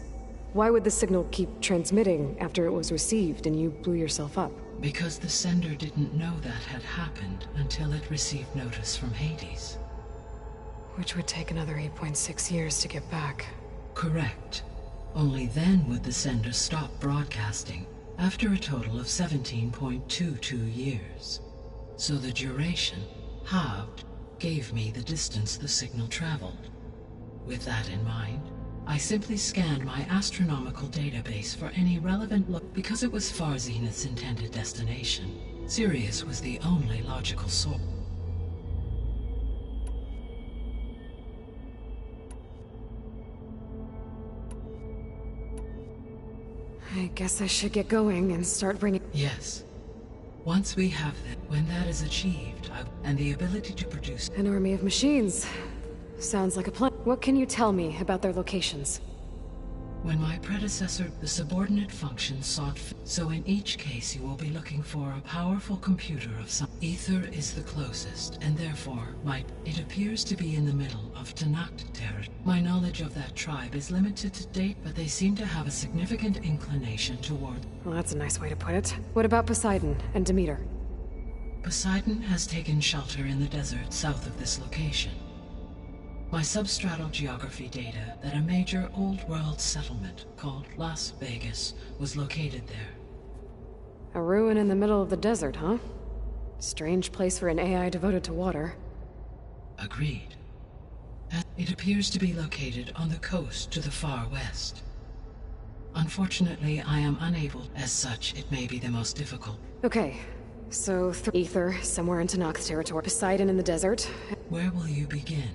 Why would the signal keep transmitting after it was received and you blew yourself up? Because the sender didn't know that had happened until it received notice from Hades. Which would take another 8.6 years to get back. Correct. Only then would the sender stop broadcasting, after a total of 17.22 years. So the duration, halved, gave me the distance the signal traveled. With that in mind, I simply scanned my astronomical database for any relevant look. Because it was Far Zenith's intended destination, Sirius was the only logical source. I guess I should get going and start bringing... Yes. Once we have that, when that is achieved, and the ability to produce... An army of machines. Sounds like a plan. What can you tell me about their locations? When my predecessor, the subordinate function sought... So in each case you will be looking for a powerful computer of some... Ether is the closest, and therefore, it appears to be in the middle of Tanakh territory. My knowledge of that tribe is limited to date, but they seem to have a significant inclination toward... Well, that's a nice way to put it. What about Poseidon and Demeter? Poseidon has taken shelter in the desert south of this location. My substratal geography data that a major old-world settlement called Las Vegas was located there. A ruin in the middle of the desert, huh? Strange place for an AI devoted to water. Agreed. It appears to be located on the coast to the far west. Unfortunately, I am unable. As such, it may be the most difficult. Okay, so Ether, somewhere in Tanakh territory, Poseidon in the desert. Where will you begin?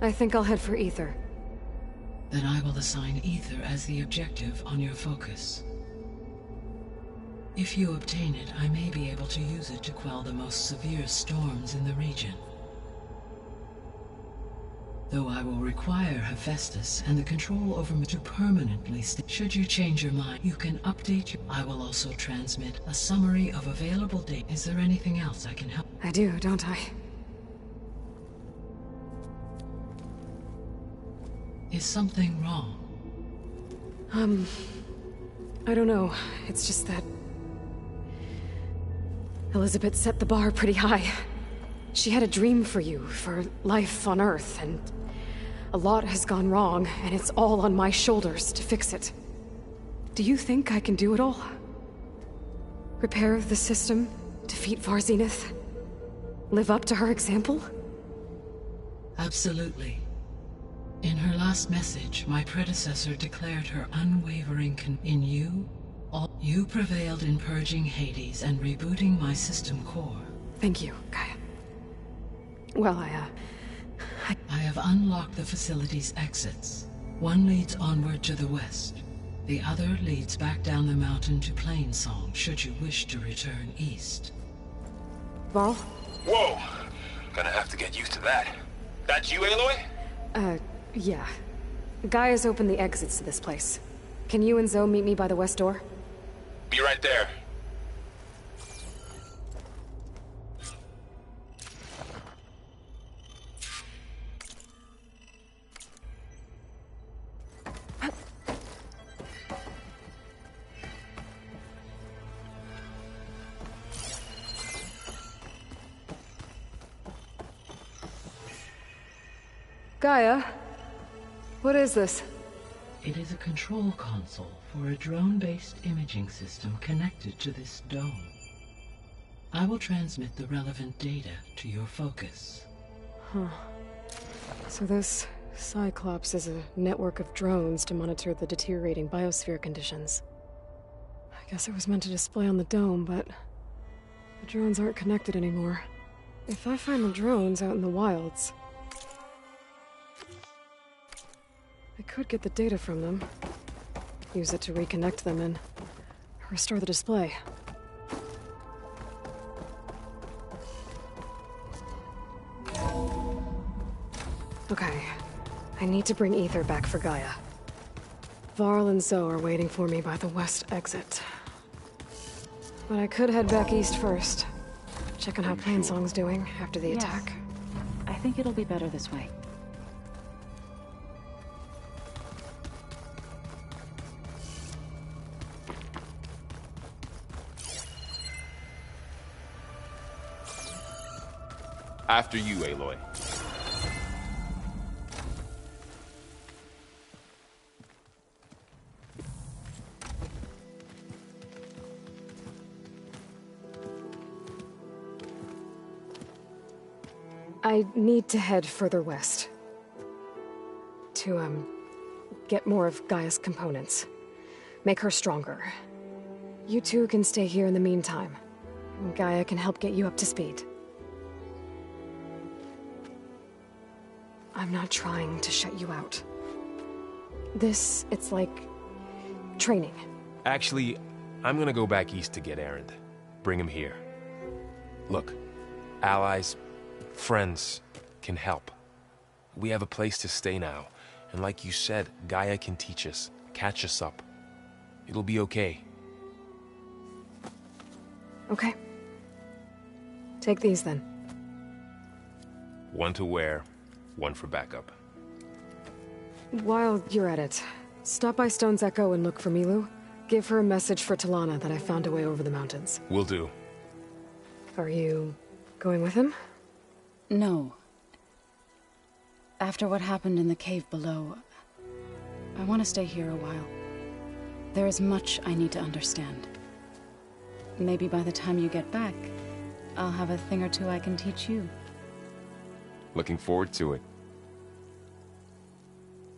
I think I'll head for Ether. Then I will assign Ether as the objective on your focus. If you obtain it, I may be able to use it to quell the most severe storms in the region. Though I will require Hephaestus and the control over me to permanently should you change your mind, you can update your... I will also transmit a summary of available data. Is there anything else I can help? I do, don't I? Is something wrong? I don't know. It's just that... Elizabeth set the bar pretty high. She had a dream for you, for life on Earth, and... a lot has gone wrong, and it's all on my shoulders to fix it. Do you think I can do it all? Repair the system? Defeat Far Zenith? Live up to her example? Absolutely. In her last message, my predecessor declared her unwavering in you. You prevailed in purging Hades and rebooting my system core. Thank you, Gaia. Well, I have unlocked the facility's exits. One leads onward to the west. The other leads back down the mountain to Plainsong, should you wish to return east. Varl? Whoa! Gonna have to get used to that. That's you, Aloy? Yeah. Gaia's opened the exits to this place. Can you and Zoe meet me by the west door? Be right there. Gaia? What is this? It is a control console for a drone-based imaging system connected to this dome. I will transmit the relevant data to your focus. Huh. So this Cyclops is a network of drones to monitor the deteriorating biosphere conditions. I guess it was meant to display on the dome, but the drones aren't connected anymore. If I find the drones out in the wilds, I could get the data from them, use it to reconnect them and restore the display. Okay, I need to bring Ether back for Gaia. Varl and Zoe are waiting for me by the west exit. But I could head back east first. Check on how Plainsong's doing after the attack. I think it'll be better this way. After you, Aloy. I need to head further west. To, get more of Gaia's components. Make her stronger. You two can stay here in the meantime. Gaia can help get you up to speed. I'm not trying to shut you out. It's like training. Actually, I'm gonna go back east to get Erend. Bring him here. Look, allies, friends can help. We have a place to stay now, and like you said, Gaia can teach us, catch us up. It'll be okay. Okay. Take these then. One to wear, one for backup. While you're at it, stop by Stone's Echo and look for Milu. Give her a message for Talana that I found a way over the mountains. Will do. Are you going with him? No. After what happened in the cave below, I want to stay here a while. There is much I need to understand. Maybe by the time you get back, I'll have a thing or two I can teach you. Looking forward to it.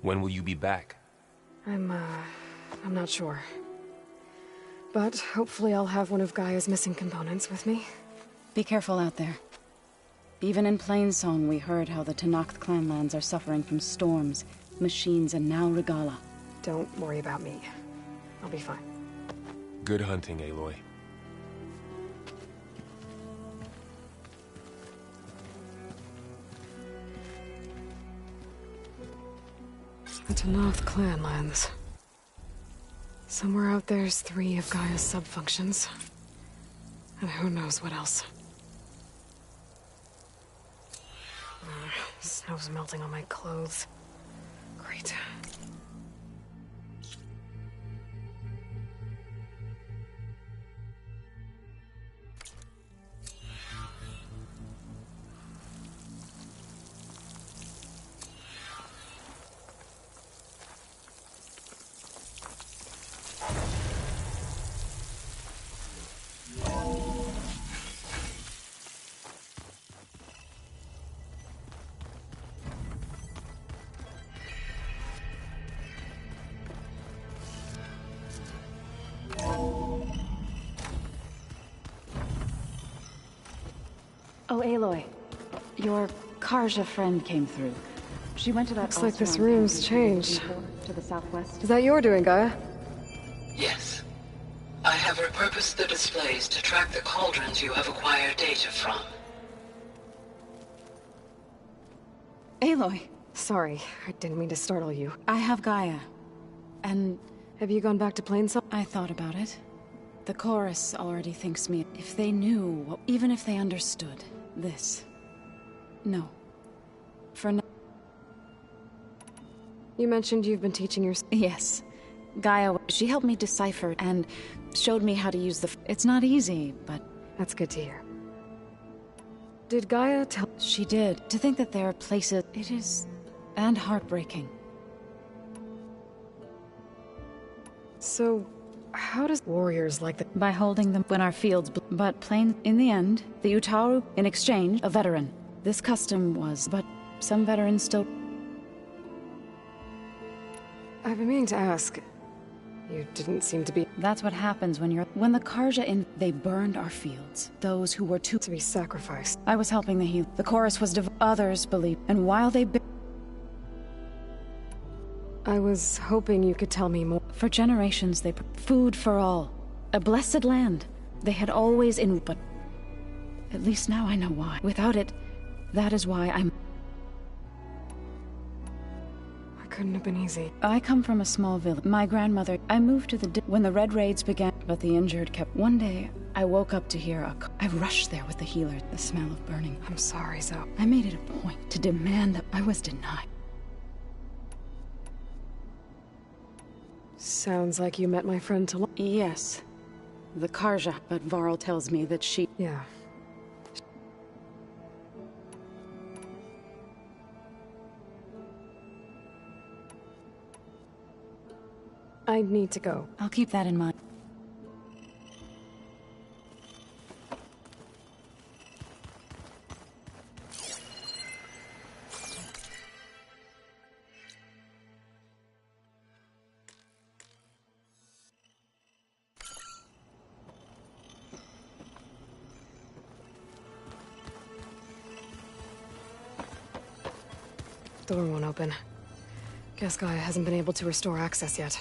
When will you be back? I'm not sure. But hopefully I'll have one of Gaia's missing components with me. Be careful out there. Even in Plainsong, we heard how the Tenakth clanlands are suffering from storms, machines, and now Regala. Don't worry about me. I'll be fine. Good hunting, Aloy. The Tenakth clanlands. Somewhere out there's 3 of Gaia's sub-functions. And who knows what else. Snow's melting on my clothes. Great. Oh, Aloy. Your Karja friend came through. She went to that... Looks like this room's changed. To the southwest. Is that your doing, Gaia? Yes. I have repurposed the displays to track the cauldrons you have acquired data from. Aloy. Sorry, I didn't mean to startle you. I have Gaia. And... Have you gone back to Plainsong? I thought about it. The chorus already thinks me. If they knew, even if they understood this. No. For now. You mentioned you've been teaching your... Yes. Gaia, she helped me decipher and showed me how to use the... It's not easy, but... That's good to hear. Did Gaia tell... She did. To think that there are places... It is... and heartbreaking. So, how does warriors like that... By holding them when our fields... But plain... In the end, the Utaru, in exchange, a veteran. This custom was... But some veterans still... I've been meaning to ask. You didn't seem to be... That's what happens when you're... When the Karja in... They burned our fields. Those who were too... To be sacrificed. I was helping the heal. The chorus was others believed. And while they... I was hoping you could tell me more. For generations, they... Food for all. A blessed land. They had always in... But... At least now I know why. Without it, that is why I'm... Couldn't have been easy. I come from a small village. My grandmother... I moved to the... When the Red Raids began, but the injured kept... One day, I woke up to hear a... I rushed there with the healer, the smell of burning. I'm sorry, Zoe. I made it a point to demand that I was denied. Sounds like you met my friend to... Yes. The Karja, but Varl tells me that she... Yeah. I need to go. I'll keep that in mind. Door won't open. Guess Gaia hasn't been able to restore access yet.